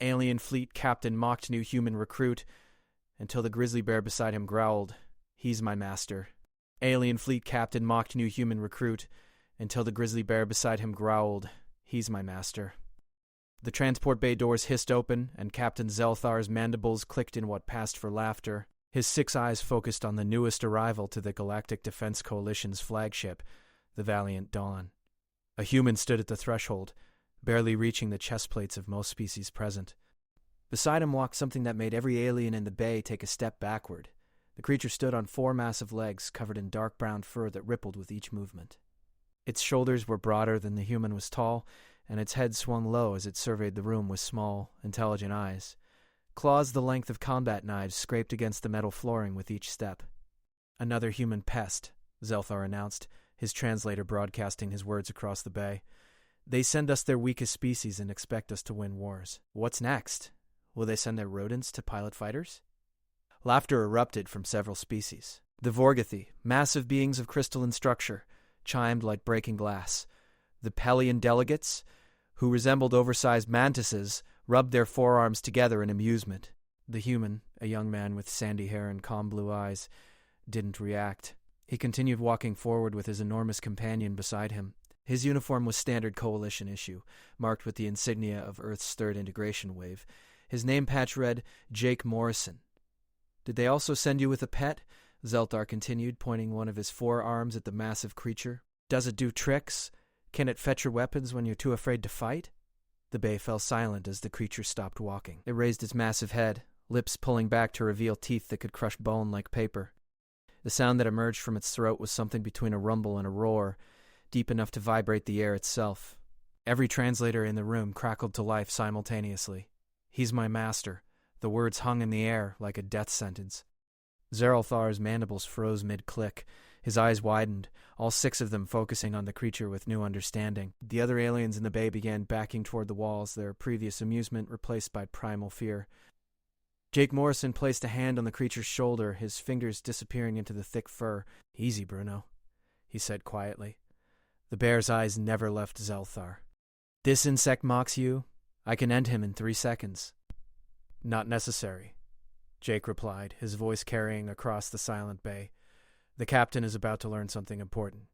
Alien fleet captain mocked new human recruit, until the grizzly bear beside him growled, "He's my master." Alien fleet captain mocked new human recruit, until the grizzly bear beside him growled, "He's my master." The transport bay doors hissed open, and Captain Zelthar's mandibles clicked in what passed for laughter. His 6 eyes focused on the newest arrival to the Galactic Defense Coalition's flagship, the Valiant Dawn. A human stood at the threshold, barely reaching the chest plates of most species present. Beside him walked something that made every alien in the bay take a step backward. The creature stood on 4 massive legs covered in dark brown fur that rippled with each movement. Its shoulders were broader than the human was tall, and its head swung low as it surveyed the room with small, intelligent eyes. Claws the length of combat knives scraped against the metal flooring with each step. "Another human pest," Zelthar announced, his translator broadcasting his words across the bay. "They send us their weakest species and expect us to win wars. What's next? Will they send their rodents to pilot fighters?" Laughter erupted from several species. The Vorgothi, massive beings of crystalline structure, chimed like breaking glass. The Pelian delegates, who resembled oversized mantises, rubbed their forearms together in amusement. The human, a young man with sandy hair and calm blue eyes, didn't react. He continued walking forward with his enormous companion beside him. His uniform was standard Coalition issue, marked with the insignia of Earth's third integration wave. His name patch read, Jake Morrison. "Did they also send you with a pet?" Zelthar continued, pointing one of his forearms at the massive creature. "Does it do tricks? Can it fetch your weapons when you're too afraid to fight?" The bay fell silent as the creature stopped walking. It raised its massive head, lips pulling back to reveal teeth that could crush bone like paper. The sound that emerged from its throat was something between a rumble and a roar, deep enough to vibrate the air itself. Every translator in the room crackled to life simultaneously. "He's my master." The words hung in the air like a death sentence. Zeralthar's mandibles froze mid-click. His eyes widened, all 6 of them focusing on the creature with new understanding. The other aliens in the bay began backing toward the walls, their previous amusement replaced by primal fear. Jake Morrison placed a hand on the creature's shoulder, his fingers disappearing into the thick fur. "Easy, Bruno," he said quietly. The bear's eyes never left Zelthar. "This insect mocks you? I can end him in 3 seconds. "Not necessary," Jake replied, his voice carrying across the silent bay. "The captain is about to learn something important."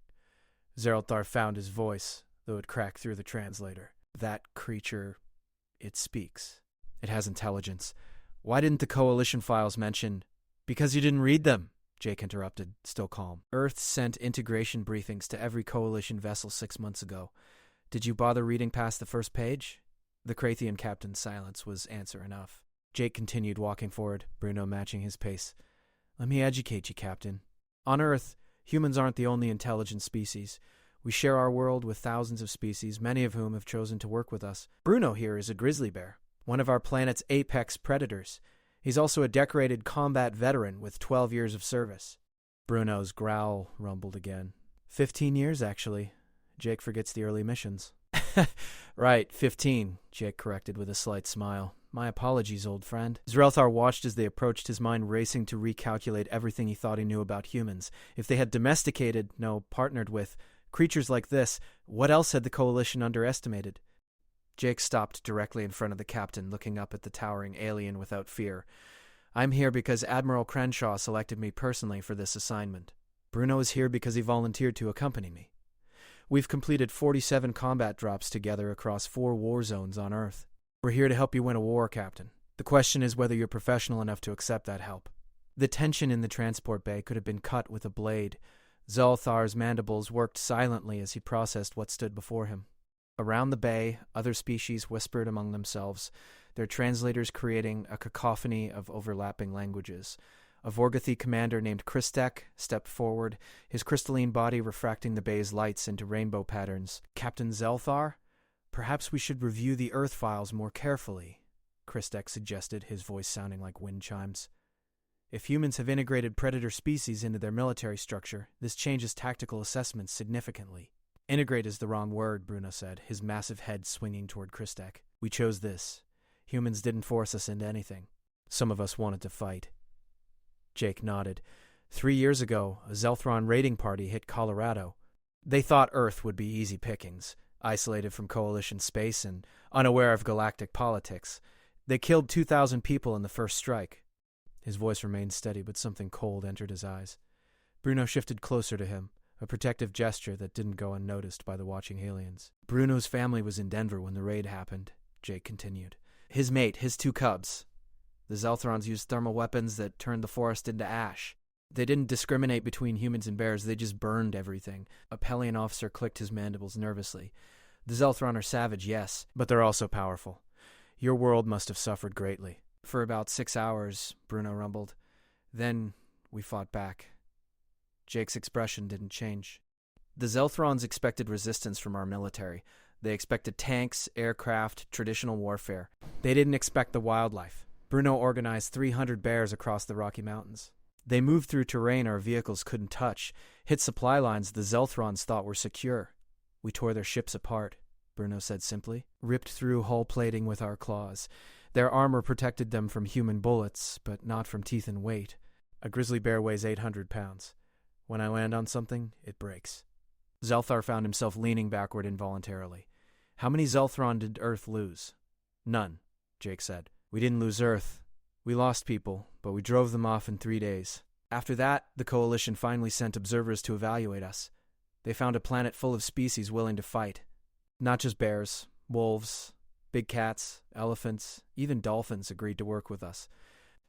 Zeralthar found his voice, though it cracked through the translator. "That creature, it speaks. It has intelligence. Why didn't the Coalition files mention—" "Because you didn't read them," Jake interrupted, still calm. "Earth sent integration briefings to every Coalition vessel 6 months ago. Did you bother reading past the first page?" The Krathian captain's silence was answer enough. Jake continued walking forward, Bruno matching his pace. "Let me educate you, Captain. On Earth, humans aren't the only intelligent species. We share our world with thousands of species, many of whom have chosen to work with us. Bruno here is a grizzly bear, one of our planet's apex predators. He's also a decorated combat veteran with 12 years of service." Bruno's growl rumbled again. 15 years, actually. Jake forgets the early missions. "Right, 15, Jake corrected with a slight smile. "My apologies, old friend." Zeralthar watched as they approached, his mind racing to recalculate everything he thought he knew about humans. If they had domesticated, no, partnered with, creatures like this, what else had the Coalition underestimated? Jake stopped directly in front of the captain, looking up at the towering alien without fear. "I'm here because Admiral Crenshaw selected me personally for this assignment. Bruno is here because he volunteered to accompany me. We've completed 47 combat drops together across 4 war zones on Earth. We're here to help you win a war, Captain. The question is whether you're professional enough to accept that help." The tension in the transport bay could have been cut with a blade. Zalthar's mandibles worked silently as he processed what stood before him. Around the bay, other species whispered among themselves, their translators creating a cacophony of overlapping languages. A Vorgothi commander named Kristek stepped forward, his crystalline body refracting the bay's lights into rainbow patterns. "Captain Zelthar? Perhaps we should review the Earth files more carefully," Kristek suggested, his voice sounding like wind chimes. "If humans have integrated predator species into their military structure, this changes tactical assessments significantly." "Integrate is the wrong word," Bruno said, his massive head swinging toward Kristek. "We chose this. Humans didn't force us into anything. Some of us wanted to fight." Jake nodded. 3 years ago, a Zelthron raiding party hit Colorado. They thought Earth would be easy pickings, isolated from Coalition space and unaware of galactic politics. They killed 2,000 people in the first strike. His voice remained steady, but something cold entered his eyes. Bruno shifted closer to him, a protective gesture that didn't go unnoticed by the watching aliens. Bruno's family was in Denver when the raid happened, Jake continued. His mate, his 2 cubs. The Zelthrons used thermal weapons that turned the forest into ash. They didn't discriminate between humans and bears, they just burned everything. A Pelian officer clicked his mandibles nervously. The Zelthron are savage, yes, but they're also powerful. Your world must have suffered greatly. For about 6 hours, Bruno rumbled. Then we fought back. Jake's expression didn't change. The Zelthrons expected resistance from our military. They expected tanks, aircraft, traditional warfare. They didn't expect the wildlife. Bruno organized 300 bears across the Rocky Mountains. They moved through terrain our vehicles couldn't touch, hit supply lines the Zelthrons thought were secure. We tore their ships apart, Bruno said simply, ripped through hull plating with our claws. Their armor protected them from human bullets, but not from teeth and weight. A grizzly bear weighs 800 pounds. When I land on something, it breaks. Zelthar found himself leaning backward involuntarily. How many Zelthron did Earth lose? None, Jake said. We didn't lose Earth. We lost people, but we drove them off in 3 days. After that, the Coalition finally sent observers to evaluate us. They found a planet full of species willing to fight. Not just bears, wolves, big cats, elephants, even dolphins agreed to work with us.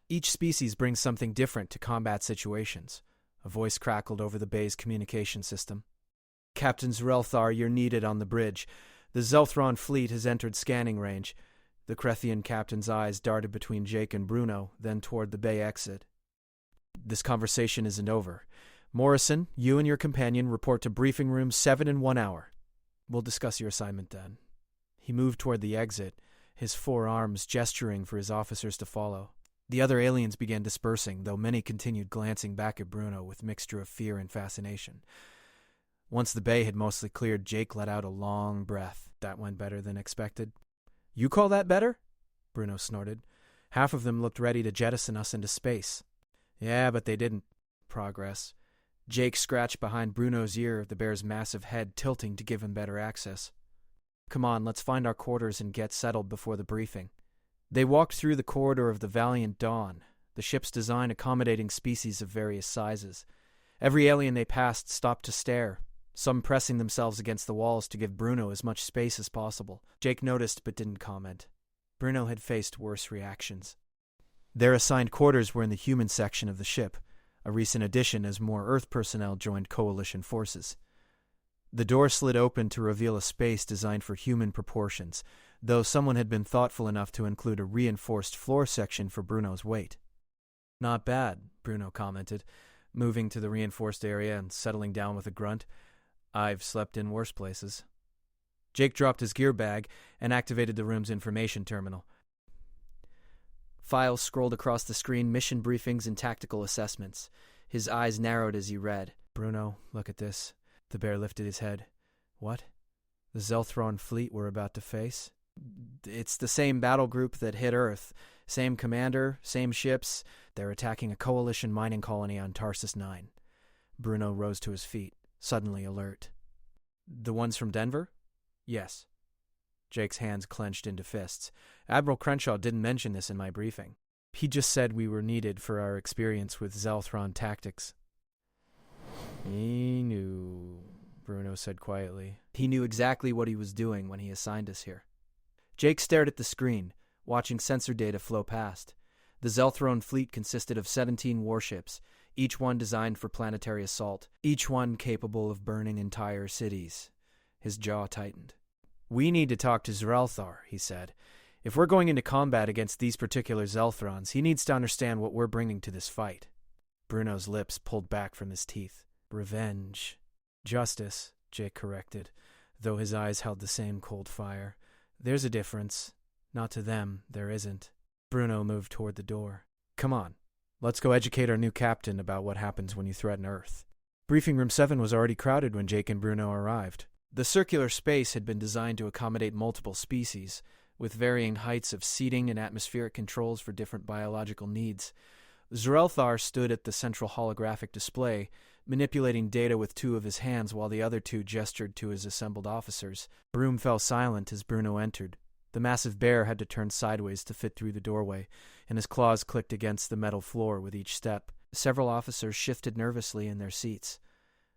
Each species brings something different to combat situations. A voice crackled over the bay's communication system. Captain Zrelthar, you're needed on the bridge. The Zelthron fleet has entered scanning range. The Krethian captain's eyes darted between Jake and Bruno, then toward the bay exit. This conversation isn't over. Morrison, you and your companion report to briefing room 7 in 1 hour. We'll discuss your assignment then. He moved toward the exit, his 4 arms gesturing for his officers to follow. The other aliens began dispersing, though many continued glancing back at Bruno with mixture of fear and fascination. Once the bay had mostly cleared, Jake let out a long breath. That went better than expected. You call that better? Bruno snorted. Half of them looked ready to jettison us into space. Yeah, but they didn't. Progress. Jake scratched behind Bruno's ear, the bear's massive head tilting to give him better access. Come on, let's find our quarters and get settled before the briefing. They walked through the corridor of the Valiant Dawn, the ship's design accommodating species of various sizes. Every alien they passed stopped to stare, some pressing themselves against the walls to give Bruno as much space as possible. Jake noticed but didn't comment. Bruno had faced worse reactions. Their assigned quarters were in the human section of the ship, a recent addition as more Earth personnel joined Coalition forces. The door slid open to reveal a space designed for human proportions, though someone had been thoughtful enough to include a reinforced floor section for Bruno's weight. Not bad, Bruno commented, moving to the reinforced area and settling down with a grunt. I've slept in worse places. Jake dropped his gear bag and activated the room's information terminal. Files scrolled across the screen, mission briefings and tactical assessments. His eyes narrowed as he read. Bruno, look at this. The bear lifted his head. What? The Zelthron fleet we're about to face? It's the same battle group that hit Earth. Same commander, same ships. They're attacking a Coalition mining colony on Tarsus 9. Bruno rose to his feet, suddenly alert. The ones from Denver? Yes. Jake's hands clenched into fists. Admiral Crenshaw didn't mention this in my briefing. He just said we were needed for our experience with Zelthron tactics. He knew, Bruno said quietly. He knew exactly what he was doing when he assigned us here. Jake stared at the screen, watching sensor data flow past. The Zelthron fleet consisted of 17 warships, each one designed for planetary assault, each one capable of burning entire cities. His jaw tightened. We need to talk to Zrelthar, he said. If we're going into combat against these particular Zelthrons, he needs to understand what we're bringing to this fight. Bruno's lips pulled back from his teeth. Revenge. Justice, Jake corrected, though his eyes held the same cold fire. There's a difference. Not to them, there isn't. Bruno moved toward the door. Come on, let's go educate our new captain about what happens when you threaten Earth. Briefing room 7 was already crowded when Jake and Bruno arrived. The circular space had been designed to accommodate multiple species, with varying heights of seating and atmospheric controls for different biological needs. Zrelthar stood at the central holographic display, manipulating data with 2 of his hands while the other 2 gestured to his assembled officers. Broom fell silent as Bruno entered, The massive bear had to turn sideways to fit through the doorway, and his claws clicked against the metal floor with each step. Several officers shifted nervously in their seats.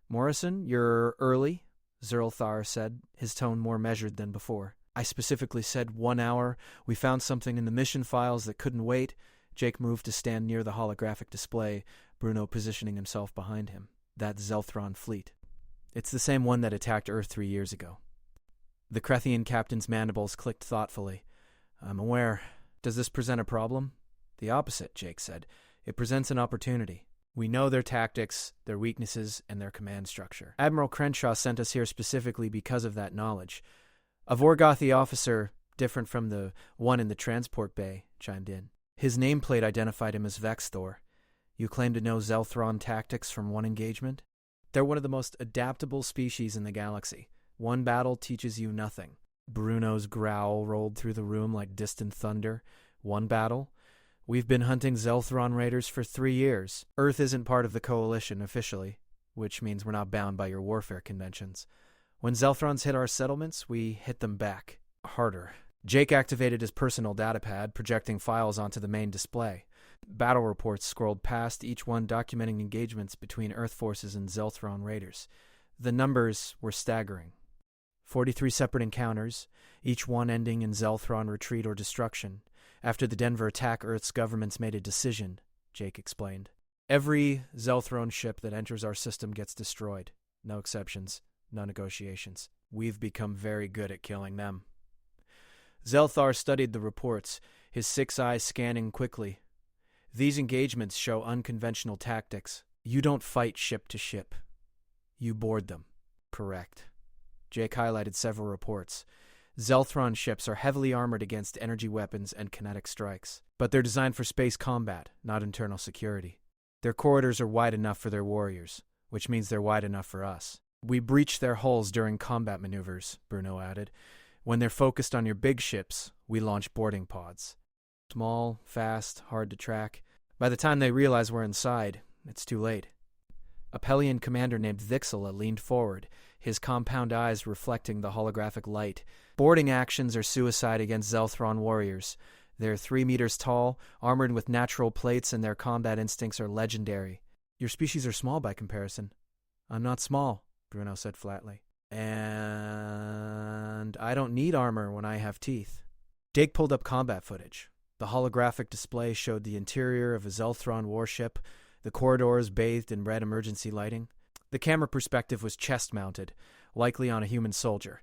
"Morrison, you're early," Zerlthar said, his tone more measured than before. "I specifically said 1 hour. We found something in the mission files that couldn't wait." Jake moved to stand near the holographic display, Bruno positioning himself behind him. "That Zelthron fleet. It's the same one that attacked Earth 3 years ago." The Krethian captain's mandibles clicked thoughtfully. "I'm aware. Does this present a problem?" "The opposite," Jake said. "It presents an opportunity. We know their tactics, their weaknesses, and their command structure. Admiral Crenshaw sent us here specifically because of that knowledge." A Vorgothi officer, different from the one in the transport bay, chimed in. His nameplate identified him as Vexthor. "You claim to know Zelthron tactics from one engagement?" "They're one of the most adaptable species in the galaxy. One battle teaches you nothing." Bruno's growl rolled through the room like distant thunder. "One battle? We've been hunting Zelthron raiders for 3 years. Earth isn't part of the coalition officially, which means we're not bound by your warfare conventions. When Zelthrons hit our settlements, we hit them back. Harder." Jake activated his personal datapad, projecting files onto the main display. Battle reports scrolled past, each one documenting engagements between Earth forces and Zelthron raiders. The numbers were staggering. 43 separate encounters, each one ending in Zelthron retreat or destruction. After the Denver attack, Earth's governments made a decision, Jake explained. "Every Zelthron ship that enters our system gets destroyed. No exceptions, no negotiations. We've become very good at killing them." Zelthar studied the reports, his 6 eyes scanning quickly. "These engagements show unconventional tactics. You don't fight ship to ship. You board them." "Correct." Jake highlighted several reports. Zelthron ships are heavily armored against energy weapons and kinetic strikes, but they're designed for space combat, not internal security. Their corridors are wide enough for their warriors, which means they're wide enough for us. "We breach their hulls during combat maneuvers," Bruno added. "When they're focused on your big ships, we launch boarding pods. Small, fast, hard to track. By the time they realize we're inside, it's too late." A Pelian commander named Vixela leaned forward, his compound eyes reflecting the holographic light. "Boarding actions are suicide against Zelthron warriors. They're 3 meters tall, armored with natural plates, and their combat instincts are legendary." "Your species are small by comparison." "I'm not small," Bruno said flatly. "And I don't need armor when I have teeth." Jake pulled up combat footage. The holographic display showed the interior of a Zelthron warship, the corridors bathed in red emergency lighting. The camera perspective was chest-mounted, likely on a human soldier.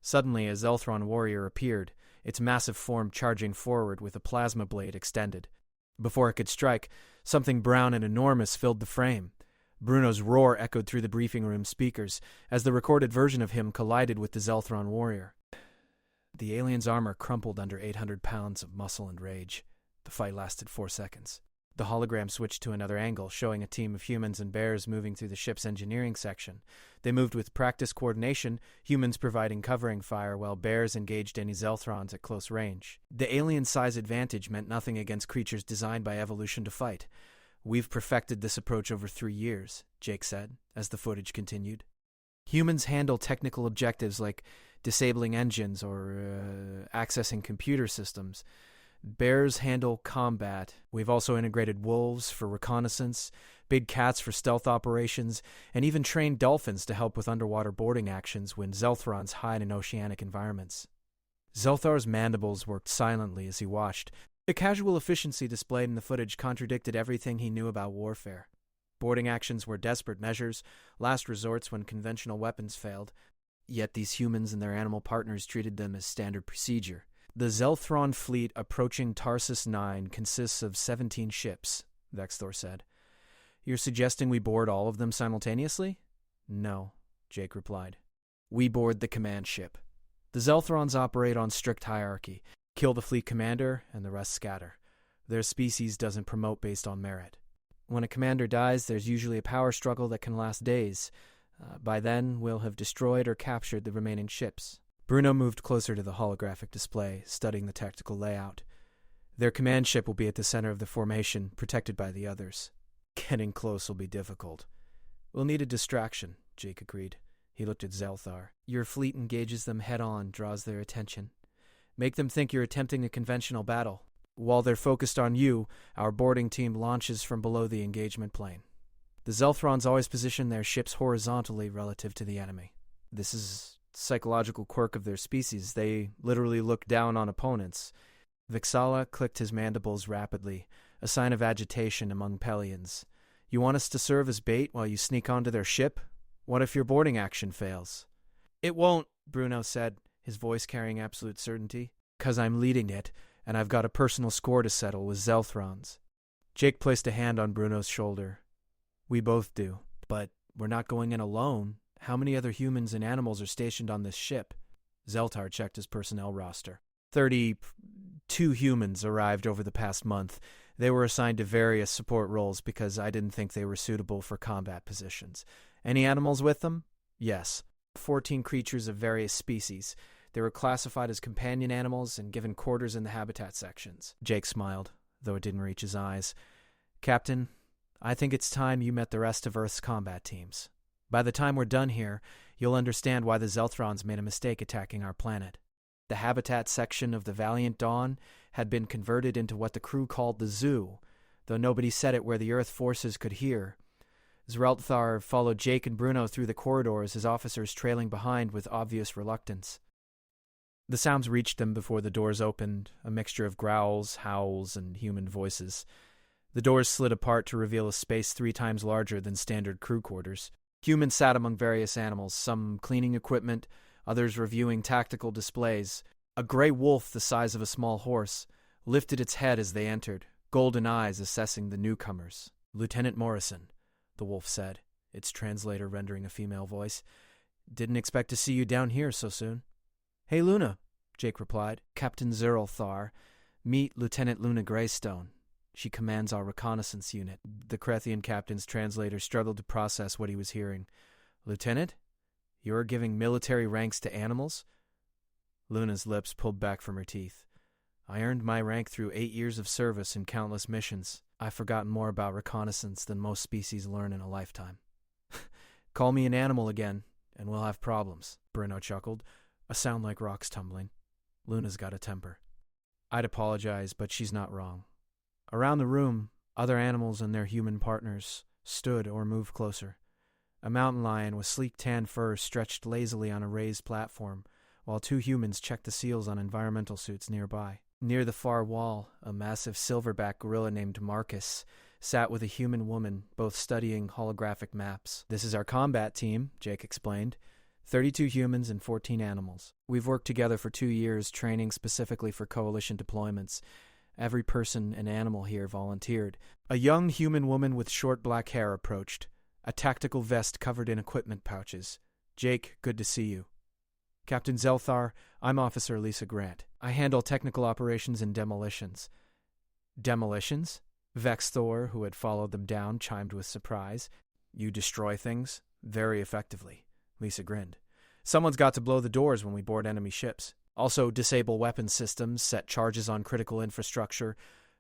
Suddenly, a Zelthron warrior appeared, its massive form charging forward with a plasma blade extended. Before it could strike, something brown and enormous filled the frame. Bruno's roar echoed through the briefing room speakers as the recorded version of him collided with the Zelthron warrior. The alien's armor crumpled under 800 pounds of muscle and rage. The fight lasted 4 seconds. The hologram switched to another angle, showing a team of humans and bears moving through the ship's engineering section. They moved with practice coordination, humans providing covering fire while bears engaged any Zelthrons at close range. The alien size advantage meant nothing against creatures designed by evolution to fight. "We've perfected this approach over 3 years, Jake said, as the footage continued. "Humans handle technical objectives like disabling engines or accessing computer systems. Bears handle combat. We've also integrated wolves for reconnaissance, big cats for stealth operations, and even trained dolphins to help with underwater boarding actions when Zelthrons hide in oceanic environments." Zelthar's mandibles worked silently as he watched. The casual efficiency displayed in the footage contradicted everything he knew about warfare. Boarding actions were desperate measures, last resorts when conventional weapons failed. Yet these humans and their animal partners treated them as standard procedure. "The Zelthron fleet approaching Tarsus 9 consists of 17 ships," Vexthor said. "You're suggesting we board all of them simultaneously?" "No," Jake replied. "We board the command ship. The Zelthrons operate on strict hierarchy. Kill the fleet commander, and the rest scatter. Their species doesn't promote based on merit. When a commander dies, there's usually a power struggle that can last days. By then, we'll have destroyed or captured the remaining ships." Bruno moved closer to the holographic display, studying the tactical layout. "Their command ship will be at the center of the formation, protected by the others. Getting close will be difficult." "We'll need a distraction," Jake agreed. He looked at Zelthar. "Your fleet engages them head-on, draws their attention. Make them think you're attempting a conventional battle. While they're focused on you, our boarding team launches from below the engagement plane. The Zelthrons always position their ships horizontally relative to the enemy. This is a psychological quirk of their species. They literally look down on opponents. Vixala clicked his mandibles rapidly, a sign of agitation among Pelians. You want us to serve as bait while you sneak onto their ship? What if your boarding action fails? It won't, Bruno said, his voice carrying absolute certainty. 'Cause I'm leading it, and I've got a personal score to settle with Zelthrons. Jake placed a hand on Bruno's shoulder. We both do, but we're not going in alone. How many other humans and animals are stationed on this ship? Zeltar checked his personnel roster. 32 humans arrived over the past month. They were assigned to various support roles because I didn't think they were suitable for combat positions. Any animals with them? Yes. 14 creatures of various species. They were classified as companion animals and given quarters in the habitat sections. Jake smiled, though it didn't reach his eyes. Captain, I think it's time you met the rest of Earth's combat teams. By the time we're done here, you'll understand why the Zelthrons made a mistake attacking our planet. The habitat section of the Valiant Dawn had been converted into what the crew called the zoo, though nobody said it where the Earth forces could hear. Zeralthar followed Jake and Bruno through the corridors, his officers trailing behind with obvious reluctance. The sounds reached them before the doors opened, a mixture of growls, howls, and human voices. The doors slid apart to reveal a space 3 times larger than standard crew quarters. Humans sat among various animals, some cleaning equipment, others reviewing tactical displays. A gray wolf the size of a small horse lifted its head as they entered, golden eyes assessing the newcomers. Lieutenant Morrison, the wolf said, its translator rendering a female voice. Didn't expect to see you down here so soon. Hey, Luna, Jake replied. Captain Zeralthar. Meet Lieutenant Luna Greystone. She commands our reconnaissance unit. The Krethian captain's translator struggled to process what he was hearing. Lieutenant? You're giving military ranks to animals? Luna's lips pulled back from her teeth. I earned my rank through 8 years of service and countless missions. I've forgotten more about reconnaissance than most species learn in a lifetime. Call me an animal again, and we'll have problems, Bruno chuckled. A sound like rocks tumbling. Luna's got a temper. I'd apologize, but she's not wrong. Around the room, other animals and their human partners stood or moved closer. A mountain lion with sleek tan fur stretched lazily on a raised platform, while 2 humans checked the seals on environmental suits nearby. Near the far wall, a massive silverback gorilla named Marcus sat with a human woman, both studying holographic maps. This is our combat team, Jake explained. 32 humans and 14 animals. We've worked together for 2 years, training specifically for coalition deployments. Every person and animal here volunteered. A young human woman with short black hair approached, a tactical vest covered in equipment pouches. Jake, good to see you. Captain Zelthar, I'm Officer Lisa Grant. I handle technical operations and demolitions. Demolitions? Vexthor, who had followed them down, chimed with surprise. You destroy things? Very effectively. Lisa grinned. Someone's got to blow the doors when we board enemy ships. Also disable weapon systems, set charges on critical infrastructure.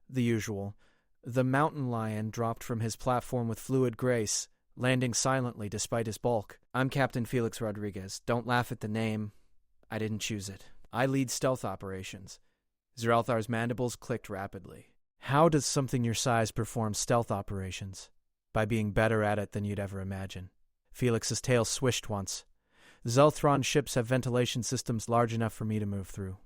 The usual. The mountain lion dropped from his platform with fluid grace, landing silently despite his bulk. I'm Captain Felix Rodriguez. Don't laugh at the name. I didn't choose it. I lead stealth operations. Zeralthar's mandibles clicked rapidly. How does something your size perform stealth operations? By being better at it than you'd ever imagine. Felix's tail swished once. Zelthron ships have ventilation systems large enough for me to move through.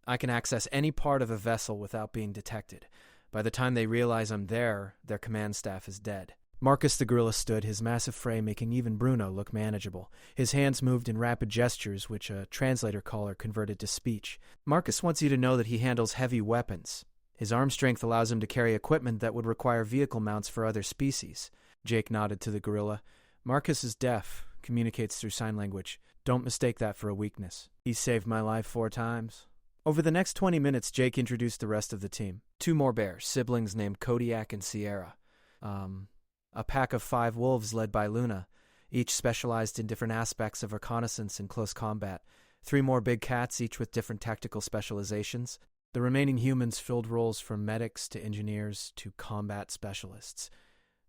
I can access any part of a vessel without being detected. By the time they realize I'm there, their command staff is dead. Marcus the gorilla stood, his massive frame making even Bruno look manageable. His hands moved in rapid gestures, which a translator caller converted to speech. Marcus wants you to know that he handles heavy weapons. His arm strength allows him to carry equipment that would require vehicle mounts for other species. Jake nodded to the gorilla. Marcus is deaf, communicates through sign language. Don't mistake that for a weakness. He's saved my life 4 times. Over the next 20 minutes, Jake introduced the rest of the team. 2 more bears, siblings named Kodiak and Sierra. A pack of 5 wolves led by Luna, each specialized in different aspects of reconnaissance and close combat. 3 more big cats, each with different tactical specializations. The remaining humans filled roles from medics to engineers to combat specialists.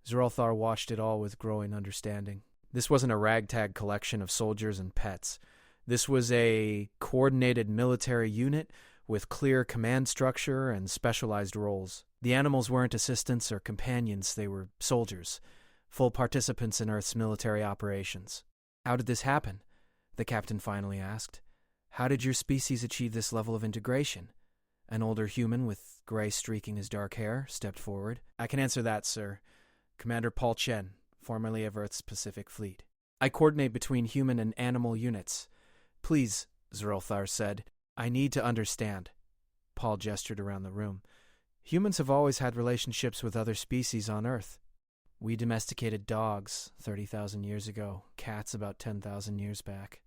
Zeralthar watched it all with growing understanding. This wasn't a ragtag collection of soldiers and pets. This was a coordinated military unit with clear command structure and specialized roles. The animals weren't assistants or companions, they were soldiers, full participants in Earth's military operations. "How did this happen?" the captain finally asked. "How did your species achieve this level of integration?" An older human with gray streaking his dark hair stepped forward. "I can answer that, sir. Commander Paul Chen, formerly of Earth's Pacific Fleet. I coordinate between human and animal units." "Please," Zeralthar said, "I need to understand." Paul gestured around the room. "Humans have always had relationships with other species on Earth. We domesticated dogs 30,000 years ago, cats about 10,000 years back.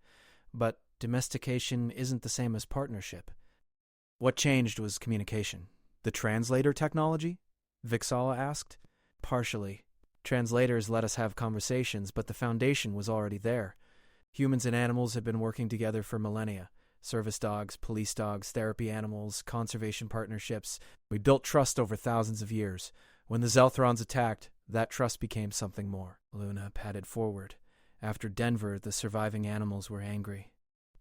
But domestication isn't the same as partnership." "What changed was communication." "The translator technology?" Vixala asked. "Partially. Translators let us have conversations, but the foundation was already there. Humans and animals had been working together for millennia. Service dogs, police dogs, therapy animals, conservation partnerships. We built trust over thousands of years. When the Zelthrons attacked, that trust became something more." Luna padded forward. "After Denver, the surviving animals were angry.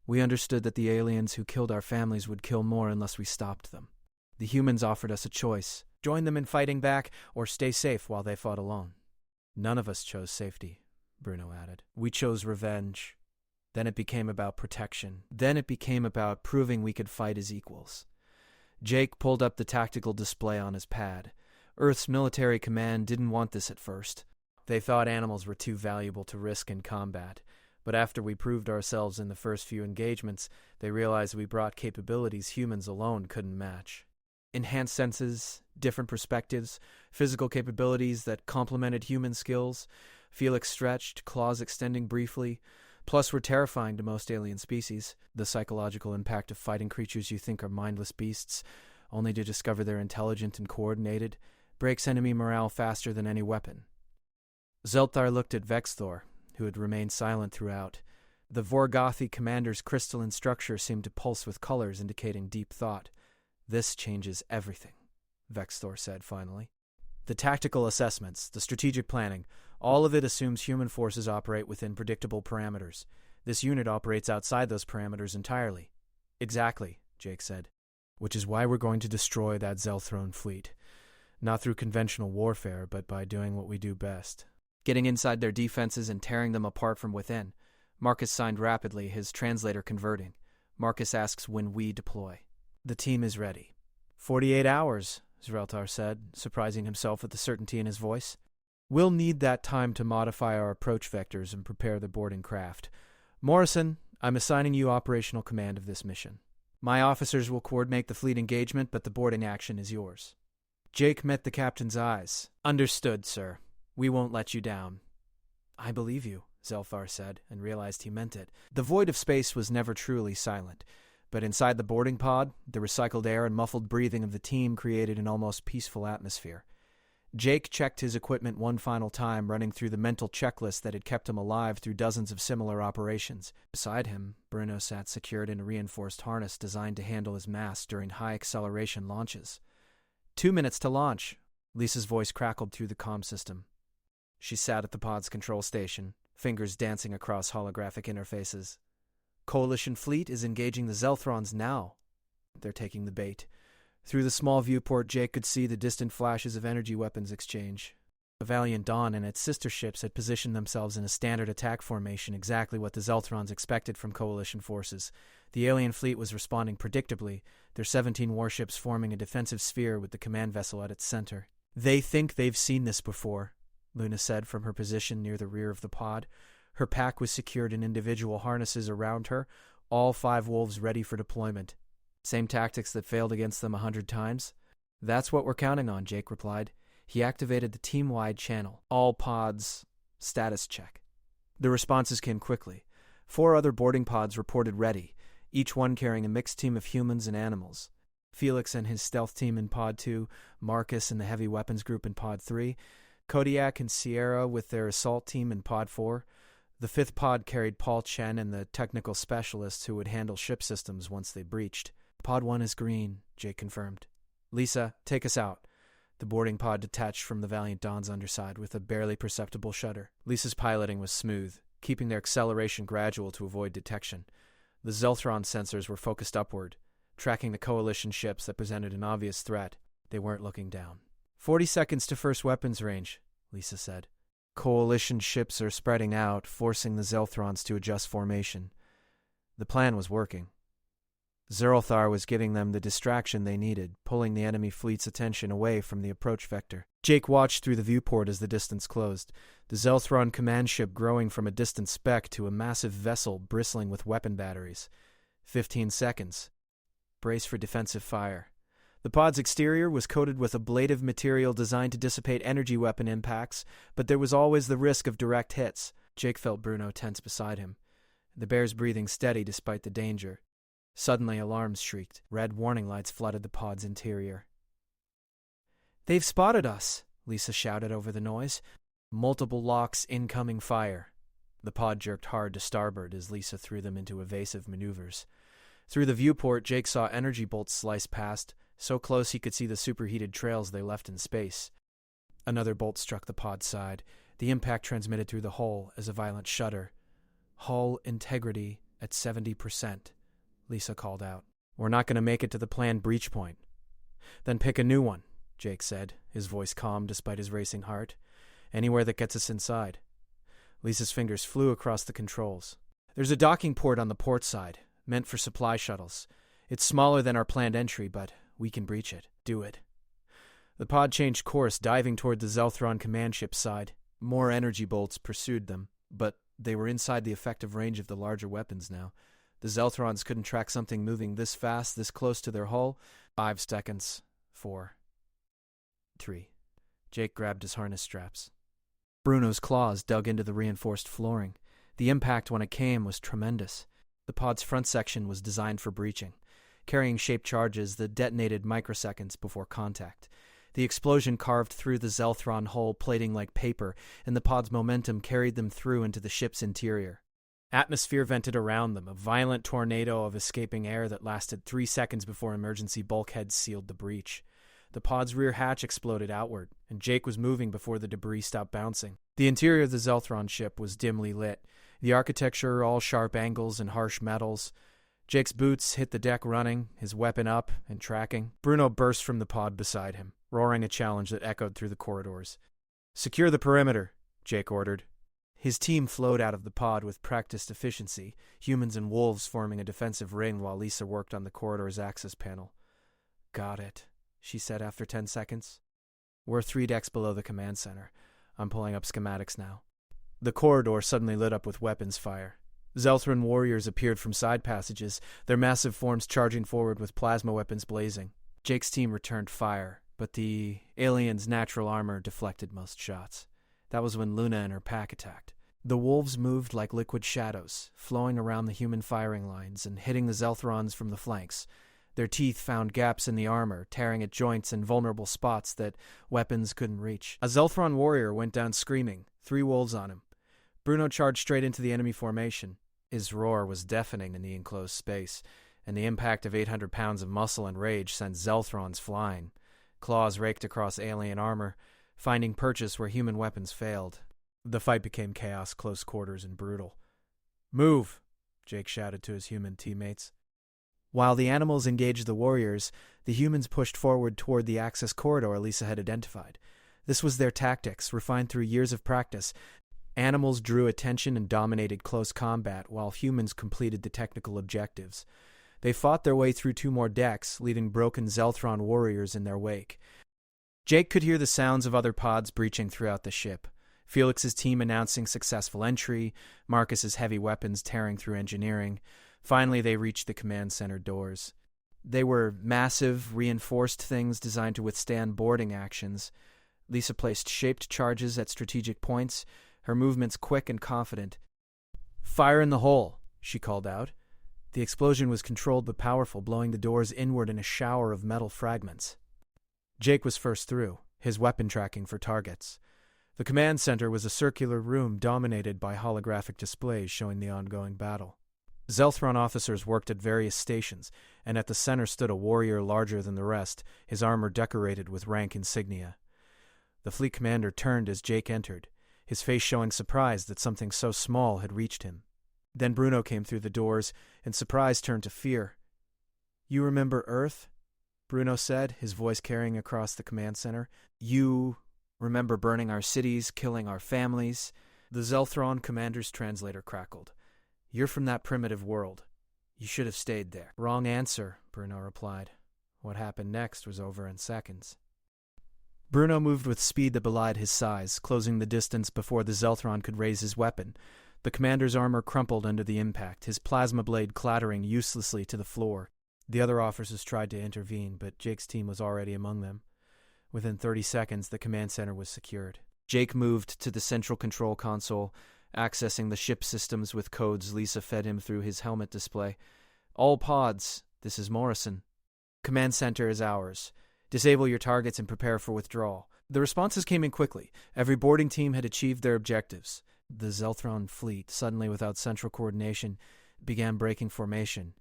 We understood that the aliens who killed our families would kill more unless we stopped them. The humans offered us a choice: join them in fighting back, or stay safe while they fought alone. None of us chose safety," Bruno added. "We chose revenge. Then it became about protection. Then it became about proving we could fight as equals." Jake pulled up the tactical display on his pad. Earth's military command didn't want this at first. They thought animals were too valuable to risk in combat. But after we proved ourselves in the first few engagements, they realized we brought capabilities humans alone couldn't match. Enhanced senses, different perspectives, physical capabilities that complemented human skills, Felix stretched, claws extending briefly. Plus, we're terrifying to most alien species. The psychological impact of fighting creatures you think are mindless beasts, only to discover they're intelligent and coordinated, breaks enemy morale faster than any weapon. Zelthar looked at Vexthor, who had remained silent throughout. The Vorgothi commander's crystalline structure seemed to pulse with colors indicating deep thought. "This changes everything," Vexthor said finally. "The tactical assessments, the strategic planning, all of it assumes human forces operate within predictable parameters. This unit operates outside those parameters entirely." "Exactly," Jake said. "Which is why we're going to destroy that Zelthrone fleet. Not through conventional warfare, but by doing what we do best. Getting inside their defenses and tearing them apart from within." Marcus signed rapidly, his translator converting. Marcus asks when we deploy. "The team is ready." 48 hours, Zeraltar said, surprising himself at the certainty in his voice. "We'll need that time to modify our approach vectors and prepare the boarding craft. Morrison, I'm assigning you operational command of this mission. My officers will coordinate the fleet engagement, but the boarding action is yours." Jake met the captain's eyes. "Understood, sir. We won't let you down." "I believe you," Zelthar said, and realized he meant it. The void of space was never truly silent, but inside the boarding pod, the recycled air and muffled breathing of the team created an almost peaceful atmosphere. Jake checked his equipment one final time, running through the mental checklist that had kept him alive through dozens of similar operations. Beside him, Bruno sat secured in a reinforced harness designed to handle his mass during high-acceleration launches. 2 minutes to launch, Lisa's voice crackled through the comm system. She sat at the pod's control station, fingers dancing across holographic interfaces. "Coalition fleet is engaging the Zelthrons now." They're taking the bait. Through the small viewport, Jake could see the distant flashes of energy weapons exchange. The Valiant Dawn and its sister ships had positioned themselves in a standard attack formation, exactly what the Zelthrons expected from Coalition forces. The alien fleet was responding predictably, their 17 warships forming a defensive sphere with the command vessel at its center. "They think they've seen this before," Luna said from her position near the rear of the pod. Her pack was secured in individual harnesses around her, all 5 wolves ready for deployment. "Same tactics that failed against them 100 times? "That's what we're counting on," Jake replied. He activated the team-wide channel. "All pods, status check." The responses came quickly. 4 other boarding pods reported ready, each one carrying a mixed team of humans and animals. Felix and his stealth team in Pod 2, Marcus and the heavy weapons group in Pod 3, Kodiak and Sierra with their assault team in Pod 4. The 5th pod carried Paul Chen and the technical specialists who would handle ship systems once they breached. "Pod 1 is green," Jake confirmed. "Lisa, take us out." The boarding pod detached from the Valiant Dawn's underside with a barely perceptible shudder. Lisa's piloting was smooth, keeping their acceleration gradual to avoid detection. The Zelthron sensors were focused upward, tracking the Coalition ships that presented an obvious threat. They weren't looking down. 40 seconds to first weapons range, Lisa said. Coalition ships are spreading out, forcing the Zelthrons to adjust formation. The plan was working. Zeralthar was giving them the distraction they needed, pulling the enemy fleet's attention away from the approach vector. Jake watched through the viewport as the distance closed, the Zelthron command ship growing from a distant speck to a massive vessel bristling with weapon batteries. 15 seconds. Brace for defensive fire. The pod's exterior was coated with ablative material designed to dissipate energy weapon impacts, but there was always the risk of direct hits. Jake felt Bruno tense beside him, the bear's breathing steady despite the danger. Suddenly, alarms shrieked. Red warning lights flooded the pod's interior. "They've spotted us," Lisa shouted over the noise. "Multiple locks, incoming fire." The pod jerked hard to starboard as Lisa threw them into evasive maneuvers. Through the viewport, Jake saw energy bolts slice past, so close he could see the superheated trails they left in space. Another bolt struck the pod's side. The impact transmitted through the hull as a violent shudder. "Hull integrity at 70%. Lisa called out. "We're not going to make it to the planned breach point." "Then pick a new one," Jake said, his voice calm despite his racing heart. "Anywhere that gets us inside." Lisa's fingers flew across the controls. "There's a docking port on the port side, meant for supply shuttles. It's smaller than our planned entry, but we can breach it. Do it." The pod changed course, diving toward the Zelthron command ship's side. More energy bolts pursued them, but they were inside the effective range of the larger weapons now. The Zelthrons couldn't track something moving this fast, this close to their hull. 5 seconds. 4. 3. Jake grabbed his harness straps. Bruno's claws dug into the reinforced flooring. The impact when it came was tremendous. The pod's front section was designed for breaching, carrying shaped charges that detonated microseconds before contact. The explosion carved through the Zelthron hull, plating like paper, and the pod's momentum carried them through into the ship's interior. Atmosphere vented around them, a violent tornado of escaping air that lasted 3 seconds before emergency bulkheads sealed the breach. The pod's rear hatch exploded outward, and Jake was moving before the debris stopped bouncing. The interior of the Zelthron ship was dimly lit, the architecture all sharp angles and harsh metals. Jake's boots hit the deck running, his weapon up and tracking. Bruno burst from the pod beside him, roaring a challenge that echoed through the corridors. "Secure the perimeter," Jake ordered. His team flowed out of the pod with practiced efficiency, humans and wolves forming a defensive ring while Lisa worked on the corridor's access panel. "Got it," she said after 10 seconds. "We're 3 decks below the command center. I'm pulling up schematics now." The corridor suddenly lit up with weapons fire. Zelthran warriors appeared from side passages, their massive forms charging forward with plasma weapons blazing. Jake's team returned fire, but the aliens' natural armor deflected most shots. That was when Luna and her pack attacked. The wolves moved like liquid shadows, flowing around the human firing lines and hitting the Zelthrons from the flanks. Their teeth found gaps in the armor, tearing at joints and vulnerable spots that weapons couldn't reach. A Zelthron warrior went down screaming, 3 wolves on him. Bruno charged straight into the enemy formation. His roar was deafening in the enclosed space, and the impact of 800 pounds of muscle and rage sent Zelthrons flying. Claws raked across alien armor, finding purchase where human weapons failed. The fight became chaos, close quarters, and brutal. "Move!" Jake shouted to his human teammates. While the animals engaged the warriors, the humans pushed forward toward the access corridor Lisa had identified. This was their tactics, refined through years of practice. Animals drew attention and dominated close combat, while humans completed the technical objectives. They fought their way through 2 more decks, leaving broken Zelthron warriors in their wake. Jake could hear the sounds of other pods breaching throughout the ship. Felix's team announcing successful entry, Marcus's heavy weapons tearing through engineering. Finally, they reached the command center doors. They were massive, reinforced things designed to withstand boarding actions. Lisa placed shaped charges at strategic points, her movements quick and confident. "Fire in the hole," she called out. The explosion was controlled but powerful, blowing the doors inward in a shower of metal fragments. Jake was first through, his weapon tracking for targets. The command center was a circular room dominated by holographic displays showing the ongoing battle. Zelthron officers worked at various stations, and at the center stood a warrior larger than the rest, his armor decorated with rank insignia. The fleet commander turned as Jake entered, his face showing surprise that something so small had reached him. Then Bruno came through the doors, and surprise turned to fear. You remember Earth? Bruno said, his voice carrying across the command center. You remember burning our cities, killing our families? The Zelthron commander's translator crackled. You're from that primitive world. You should have stayed there. Wrong answer, Bruno replied. What happened next was over in seconds. Bruno moved with speed that belied his size, closing the distance before the Zelthron could raise his weapon. The commander's armor crumpled under the impact, his plasma blade clattering uselessly to the floor. The other officers tried to intervene, but Jake's team was already among them. Within 30 seconds, the command center was secured. Jake moved to the central control console, accessing the ship systems with codes Lisa fed him through his helmet display. All pods, this is Morrison. Command center is ours. Disable your targets and prepare for withdrawal. The responses came in quickly. Every boarding team had achieved their objectives. The Zelthron fleet, suddenly without central coordination, began breaking formation.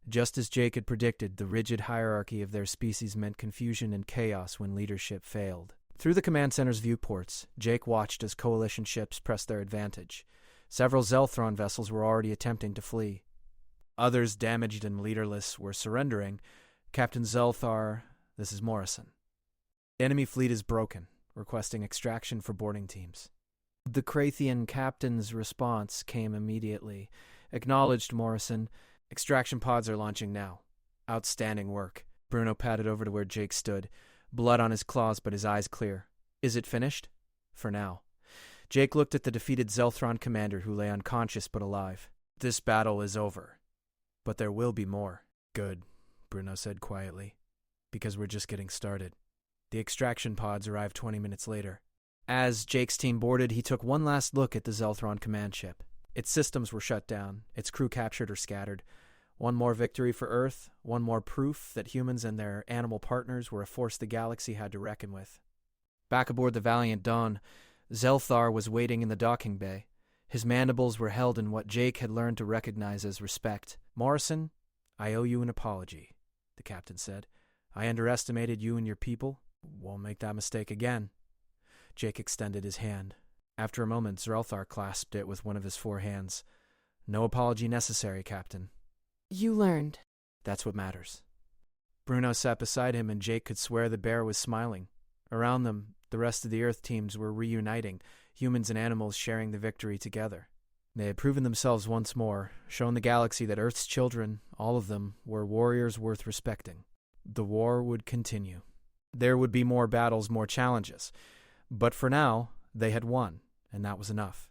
Just as Jake had predicted, the rigid hierarchy of their species meant confusion and chaos when leadership failed. Through the command center's viewports, Jake watched as coalition ships pressed their advantage. Several Zelthron vessels were already attempting to flee. Others, damaged and leaderless, were surrendering. Captain Zelthar, this is Morrison. The enemy fleet is broken, requesting extraction for boarding teams. The Krathian captain's response came immediately. Acknowledged, Morrison. Extraction pods are launching now. Outstanding work. Bruno patted over to where Jake stood. Blood on his claws, but his eyes clear. Is it finished? For now. Jake looked at the defeated Zelthron commander who lay unconscious but alive. This battle is over. But there will be more. Good, Bruno said quietly. Because we're just getting started. The extraction pods arrived 20 minutes later. As Jake's team boarded, he took one last look at the Zelthron command ship. Its systems were shut down, its crew captured or scattered. One more victory for Earth, one more proof that humans and their animal partners were a force the galaxy had to reckon with. Back aboard the Valiant Dawn, Zelthar was waiting in the docking bay. His mandibles were held in what Jake had learned to recognize as respect. Morrison, I owe you an apology, the captain said. I underestimated you and your people. Won't make that mistake again. Jake extended his hand. After a moment, Zelthar clasped it with one of his 4 hands. No apology necessary, Captain. You learned. That's what matters. Bruno sat beside him, and Jake could swear the bear was smiling. Around them, the rest of the Earth teams were reuniting, humans and animals sharing the victory together. They had proven themselves once more, shown the galaxy that Earth's children, all of them, were warriors worth respecting. The war would continue. There would be more battles, more challenges. But for now, they had won, and that was enough.